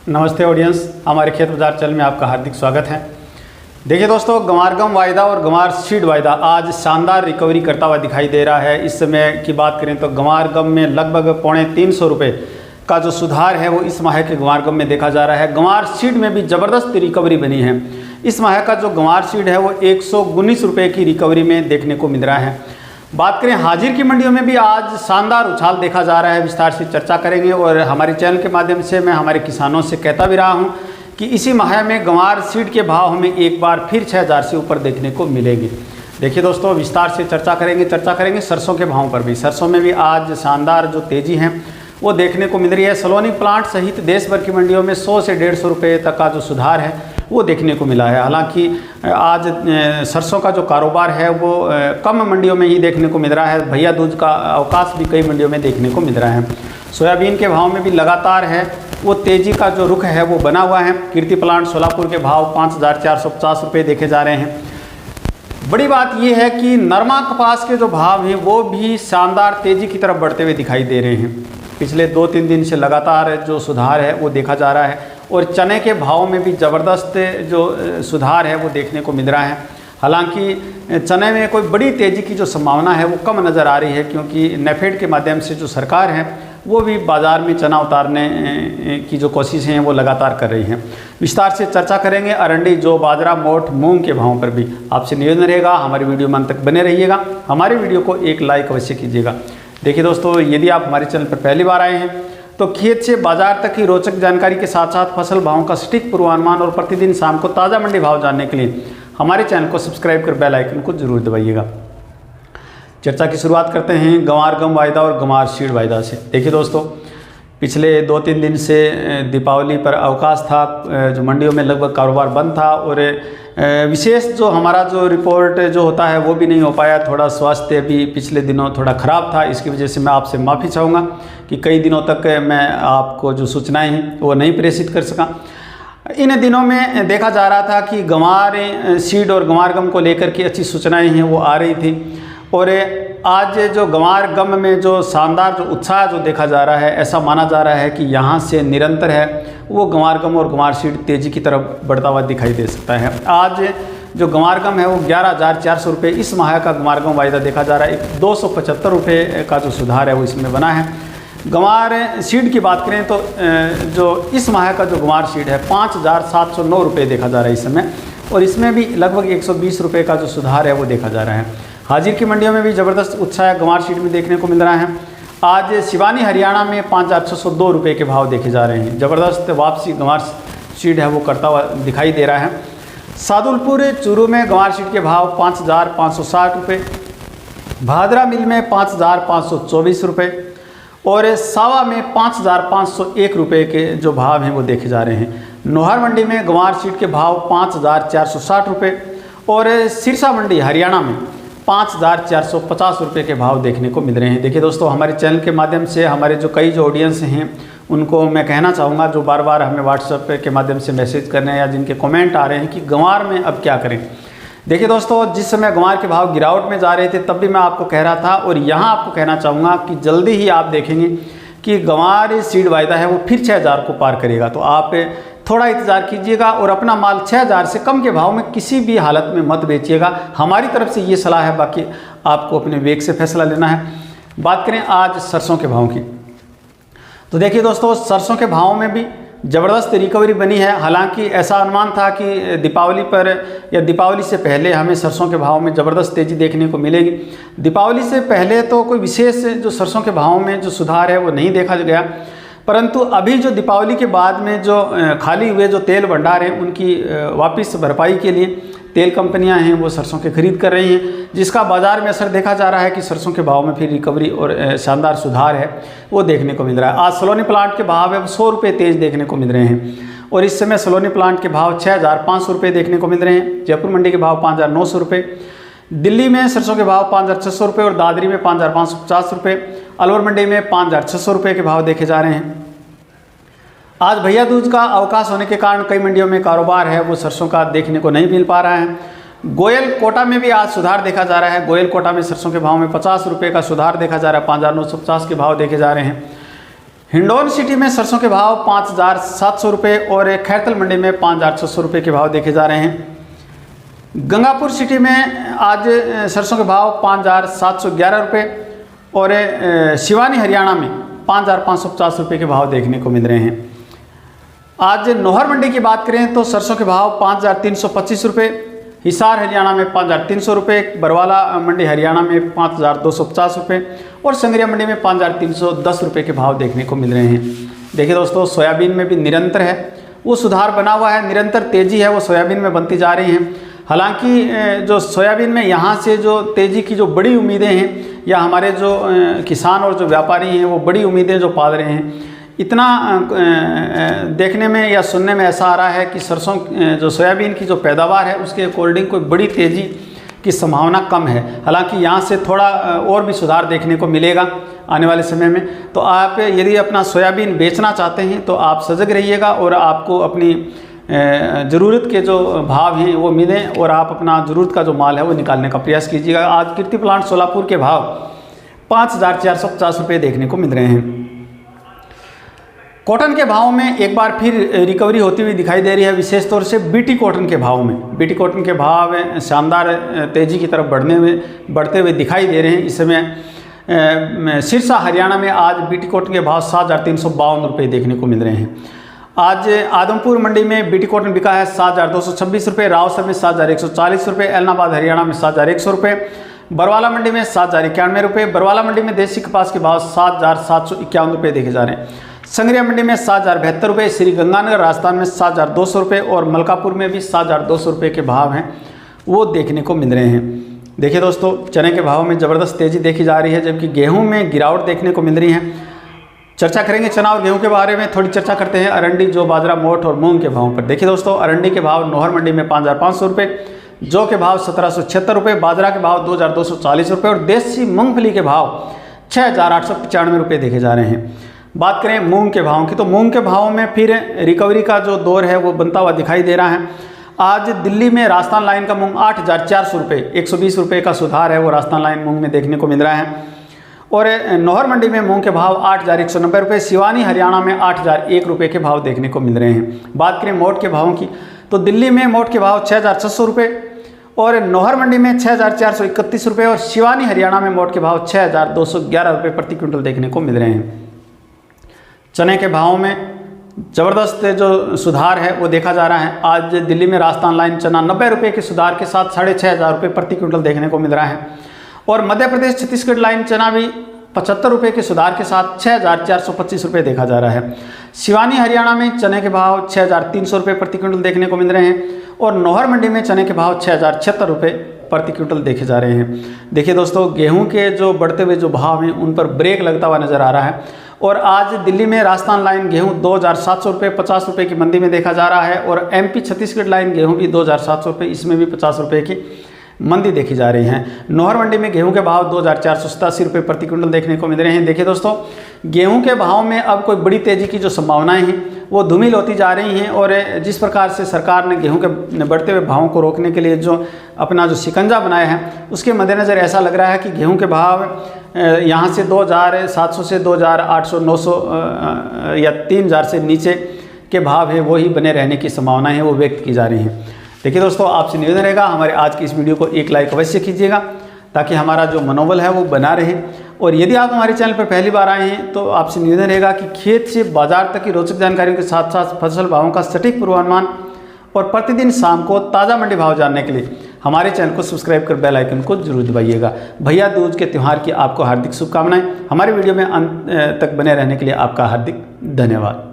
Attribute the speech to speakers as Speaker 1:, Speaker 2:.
Speaker 1: नमस्ते ऑडियंस, हमारे खेत बाजार चैनल में आपका हार्दिक स्वागत है। देखिए दोस्तों, गंवार गम वायदा और गंवार सीड वायदा आज शानदार रिकवरी करता हुआ दिखाई दे रहा है। इस समय की बात करें तो गंवार गम में लगभग 350 रुपये का जो सुधार है वो इस माह के गंवार गम में देखा जा रहा है। गंवार सीड में भी ज़बरदस्त रिकवरी बनी है। इस माह का जो गंवार सीड है वो 119 रुपये की रिकवरी में देखने को मिल रहा है। बात करें हाजिर की मंडियों में भी आज शानदार उछाल देखा जा रहा है। विस्तार से चर्चा करेंगे और हमारे चैनल के माध्यम से मैं हमारे किसानों से कहता भी रहा हूं कि इसी माह में गंवार सीड के भाव हमें एक बार फिर 6000 से ऊपर देखने को मिलेंगे। देखिए दोस्तों, विस्तार से चर्चा करेंगे सरसों के भावों पर भी। सरसों में भी आज शानदार जो तेज़ी है वो देखने को मिल रही है। सलोनी प्लांट सहित देश भर की मंडियों में 100 से 150 रुपये तक का जो सुधार है वो देखने को मिला है। हालांकि आज सरसों का जो कारोबार है वो कम मंडियों में ही देखने को मिल रहा है। भैया दूज का अवकाश भी कई मंडियों में देखने को मिल रहा है। सोयाबीन के भाव में भी लगातार है वो तेज़ी का जो रुख है वो बना हुआ है। कीर्ति प्लांट सोलापुर के भाव 5450 रुपये देखे जा रहे हैं। बड़ी बात यह है कि नरमा कपास के जो भाव हैं वो भी शानदार तेज़ी की तरफ बढ़ते हुए दिखाई दे रहे हैं। पिछले 2-3 दिन से लगातार जो सुधार है वो देखा जा रहा है और चने के भाव में भी ज़बरदस्त जो सुधार है वो देखने को मिल रहा है। हालांकि चने में कोई बड़ी तेज़ी की जो संभावना है वो कम नज़र आ रही है, क्योंकि नेफेड के माध्यम से जो सरकार है वो भी बाज़ार में चना उतारने की जो कोशिशें हैं वो लगातार कर रही हैं। विस्तार से चर्चा करेंगे अरंडी, जौ, बाजरा, मोठ, मूंग के भावों पर भी। आपसे निवेदन रहेगा हमारी वीडियो में अंत तक बने रहिएगा। हमारी वीडियो को एक लाइक अवश्य कीजिएगा। देखिए दोस्तों, यदि आप हमारे चैनल पर पहली बार आए हैं तो खेत से बाजार तक की रोचक जानकारी के साथ साथ फसल भावों का सटीक पूर्वानुमान और प्रतिदिन शाम को ताज़ा मंडी भाव जानने के लिए हमारे चैनल को सब्सक्राइब कर बेल आइकन को जरूर दबाइएगा। चर्चा की शुरुआत करते हैं गंवार गम वायदा और गंवार सीड वायदा से। देखिए दोस्तों, पिछले 2-3 दिन से दीपावली पर अवकाश था, जो मंडियों में लगभग कारोबार बंद था और विशेष जो हमारा जो रिपोर्ट जो होता है वो भी नहीं हो पाया। थोड़ा स्वास्थ्य भी पिछले दिनों थोड़ा ख़राब था, इसकी वजह से मैं आपसे माफ़ी चाहूँगा कि कई दिनों तक मैं आपको जो सूचनाएं हैं वो नहीं प्रेषित कर सका। इन दिनों में देखा जा रहा था कि गंवार सीड और गंवार गम को लेकर के अच्छी सूचनाएं हैं वो आ रही थी और आज जो गंवार गम में जो शानदार जो उत्साह जो देखा जा रहा है, ऐसा माना जा रहा है कि यहाँ से निरंतर है वो गंवार गम और गंवार सीड तेज़ी की तरफ बढ़ता हुआ दिखाई दे सकता है। आज जो गंवार गम है वो 11400 रुपये इस माह का गंवार गम वायदा देखा जा रहा है। 275 रुपये का जो सुधार है वो इसमें बना है। गंवार सीड की बात करें तो जो इस माह का जो गंवार सीड है 5709 रुपये देखा जा रहा है इस समय, और इसमें भी लगभग 120 रुपये का जो सुधार है वो देखा जा रहा है। हाजिर की मंडियों में भी ज़बरदस्त उत्साह गंवार सीड में देखने को मिल रहा है। आज शिवानी हरियाणा में 5602 रुपये के भाव देखे जा रहे हैं। ज़बरदस्त वापसी गंवार सीड है वो करता हुआ दिखाई दे रहा है। सादुलपुर चूरू में गंवार सीड के भाव 5560 रुपये, भादरा मिल में 5524 रुपये और सावा में 5501 रुपये के जो भाव हैं वो देखे जा रहे हैं। नोहर मंडी में गंवार सीड के भाव 5460 रुपये और सिरसा मंडी हरियाणा में 5450 रुपये के भाव देखने को मिल रहे हैं। देखिए दोस्तों, हमारे चैनल के माध्यम से हमारे जो कई जो ऑडियंस हैं उनको मैं कहना चाहूँगा, जो बार बार हमें व्हाट्सएप के माध्यम से मैसेज कर रहे हैं या जिनके कमेंट आ रहे हैं कि गंवार में अब क्या करें। देखिए दोस्तों, जिस समय गंवार के भाव गिरावट में जा रहे थे तब भी मैं आपको कह रहा था और यहाँ आपको कहना चाहूँगा कि जल्दी ही आप देखेंगे कि गंवार सीड वायदा है वो फिर 6000 को पार करेगा। तो आप थोड़ा इंतज़ार कीजिएगा और अपना माल 6000 से कम के भाव में किसी भी हालत में मत बेचिएगा। हमारी तरफ से ये सलाह है, बाकी आपको अपने विवेक से फैसला लेना है। बात करें आज सरसों के भाव की, तो देखिए दोस्तों, सरसों के भावों में भी ज़बरदस्त रिकवरी बनी है। हालांकि ऐसा अनुमान था कि दीपावली पर या दीपावली से पहले हमें सरसों के भाव में ज़बरदस्त तेज़ी देखने को मिलेगी। दीपावली से पहले तो कोई विशेष जो सरसों के भावों में जो सुधार है वो नहीं देखा गया, परंतु अभी जो दीपावली के बाद में जो खाली हुए जो तेल भंडार हैं उनकी वापस भरपाई के लिए तेल कंपनियां हैं वो सरसों के खरीद कर रही हैं, जिसका बाज़ार में असर देखा जा रहा है कि सरसों के भाव में फिर रिकवरी और शानदार सुधार है वो देखने को मिल रहा है। आज सलोनी प्लांट के भाव है 100 रुपये तेज़ देखने को मिल रहे हैं और इस समय सलोनी प्लांट के भाव 6500 रुपये देखने को मिल रहे हैं। जयपुर मंडी के भाव 5900 रुपये, दिल्ली में सरसों के भाव 5600 रुपये और दादरी में 5550 रुपये, अलवर मंडी में 5600 रुपये के भाव देखे जा रहे हैं। आज भैया दूज का अवकाश होने के कारण कई मंडियों में कारोबार है वो सरसों का देखने को नहीं मिल पा रहा है। गोयल कोटा में भी आज सुधार देखा जा रहा है। गोयल कोटा में सरसों के भाव में 50 रुपये का सुधार देखा जा रहा है। 5950 के भाव देखे जा रहे हैं। हिंडौन सिटी में सरसों के भाव 5,700 रुपये और खैरतल मंडी में 5,600 रुपये के भाव देखे जा रहे हैं। गंगापुर सिटी में आज सरसों के भाव 5,711 रुपये और शिवानी हरियाणा में 5,550 रुपये के भाव देखने को मिल रहे हैं। आज नौहर मंडी की बात करें तो सरसों के भाव 5,325 रुपये, हिसार हरियाणा में 5,300 रुपये, बरवाला मंडी हरियाणा में 5,250 रुपये और संगरिया मंडी में 5,310 रुपये के भाव देखने को मिल रहे हैं। देखिए दोस्तों, सोयाबीन में भी निरंतर है वो सुधार बना हुआ है, निरंतर तेज़ी है वो सोयाबीन में बनती जा रही हैं। हालांकि जो सोयाबीन में यहाँ से जो तेज़ी की जो बड़ी उम्मीदें हैं या हमारे जो किसान और जो व्यापारी हैं वो बड़ी उम्मीदें जो पाल रहे हैं, इतना देखने में या सुनने में ऐसा आ रहा है कि सरसों जो सोयाबीन की जो पैदावार है उसके अकॉर्डिंग कोई बड़ी तेज़ी की संभावना कम है। हालांकि यहाँ से थोड़ा और भी सुधार देखने को मिलेगा आने वाले समय में। तो आप यदि अपना सोयाबीन बेचना चाहते हैं तो आप सजग रहिएगा और आपको अपनी ज़रूरत के जो भाव हैं वो मिलें और आप अपना ज़रूरत का जो माल है वो निकालने का प्रयास कीजिएगा। आज कीर्ति प्लांट सोलापुर के भाव 5,450 रुपये देखने को मिल रहे हैं। कॉटन के भाव में एक बार फिर रिकवरी होती हुई दिखाई दे रही है, विशेष तौर से बीटी कॉटन के भाव में। बीटी कॉटन के भाव शानदार तेज़ी की तरफ बढ़ते हुए दिखाई दे रहे हैं। इस समय सिरसा हरियाणा में आज बीटी कॉटन के भाव 7,352 रुपये देखने को मिल रहे हैं। आज आदमपुर मंडी में बीटी कॉटन बिका है 7,226 रुपये, रावसर में 7,140 रुपये, एलनाबाद हरियाणा में 7,100 रुपये, बरवाला मंडी में 7,091 रुपये, बरवाला मंडी में देसी कपास के भाव 7,751 रुपये देखे जा रहे हैं। संगरिया मंडी में 7,072 रुपये, श्री गंगानगर राजस्थान में 7,200 रुपये और मलकापुर में भी 7,200 रुपये के भाव हैं वो देखने को मिल रहे हैं। देखिए दोस्तों, चने के भाव में ज़बरदस्त तेज़ी देखी जा रही है, जबकि गेहूं में गिरावट देखने को मिल रही है। चर्चा करेंगे चना और गेहूं के बारे में, थोड़ी चर्चा करते हैं अरंडी, जौ, बाजरा, मोठ और मूंग के भावों पर। देखिए दोस्तों, अरंडी के भाव नौहर मंडी में 5,500 रुपये, जौ के भाव 1,776 रुपये, बाजरा के भाव 2,240 रुपये और देसी मूंगफली के भाव 6,895 रुपये देखे जा रहे हैं। बात करें मूंग के भावों की तो मूंग के भावों में फिर रिकवरी का जो दौर है वो बनता हुआ दिखाई दे रहा है। आज दिल्ली में राजस्थान लाइन का मूंग 8,400 रुपये, 120 रुपये का सुधार है वो राजस्थान लाइन मूंग में देखने को मिल रहा है। और नौहर मंडी में मूंग के भाव 8,190 रुपये, शिवानी हरियाणा में 8,001 रुपये के भाव देखने को मिल रहे हैं। बात करें मोट के भावों की तो दिल्ली में मोट के भाव 6,600 रुपये और नौहर मंडी में 6,431 रुपये और शिवानी हरियाणा में मोट के भाव 6,211 रुपये प्रति क्विंटल देखने को मिल रहे हैं। चने के भावों में ज़बरदस्त जो सुधार है वो देखा जा रहा है। आज दिल्ली में राजस्थान लाइन चना 90 रुपये के सुधार के साथ 6,500 रुपये प्रति क्विंटल देखने को मिल रहा है और मध्य प्रदेश छत्तीसगढ़ लाइन चना भी 75 रुपये के सुधार के साथ 6,425 रुपये देखा जा रहा है। शिवानी हरियाणा में चने के भाव 6,300 रुपये प्रति क्विंटल देखने को मिल रहे हैं और नौहर मंडी में चने के भाव 6,076 रुपये प्रति क्विंटल देखे जा रहे हैं। देखिए दोस्तों, गेहूं के जो बढ़ते हुए जो भाव हैं उन पर ब्रेक लगता हुआ नज़र आ रहा है और आज दिल्ली में राजस्थान लाइन गेहूं 2,700 रुपये 50 रुपये की मंदी में देखा जा रहा है और MP छत्तीसगढ़ लाइन गेहूं भी 2,700 रुपये, इसमें भी 50 रुपये की मंदी देखी जा रही है। नौहर मंडी में गेहूं के भाव 2,487 रुपये प्रति क्विंटल देखने को मिल रहे हैं। देखिए दोस्तों, गेहूं के भाव में अब कोई बड़ी तेज़ी की जो संभावनाएं हैं वो धूमिल होती जा रही हैं और जिस प्रकार से सरकार ने गेहूं के बढ़ते हुए भावों को रोकने के लिए जो अपना जो शिकंजा बनाया है उसके मद्देनज़र ऐसा लग रहा है कि गेहूं के भाव यहाँ से 2,700 से 2,800 900 या 3,000 से नीचे के भाव है वही बने रहने की संभावनाएं हैं वो व्यक्त की जा रही हैं। देखिए दोस्तों, आपसे निवेदन रहेगा हमारे आज की इस वीडियो को एक लाइक अवश्य कीजिएगा ताकि हमारा जो मनोबल है वो बना रहे। और यदि आप हमारे चैनल पर पहली बार आए हैं तो आपसे निवेदन रहेगा कि खेत से बाजार तक की रोचक जानकारियों के साथ साथ फसल भावों का सटीक पूर्वानुमान और प्रतिदिन शाम को ताज़ा मंडी भाव जानने के लिए हमारे चैनल को सब्सक्राइब कर बेल आइकन को जरूर दबाइएगा। भैया दूज के त्यौहार की आपको हार्दिक शुभकामनाएं। हमारे वीडियो में अंत तक बने रहने के लिए आपका हार्दिक धन्यवाद।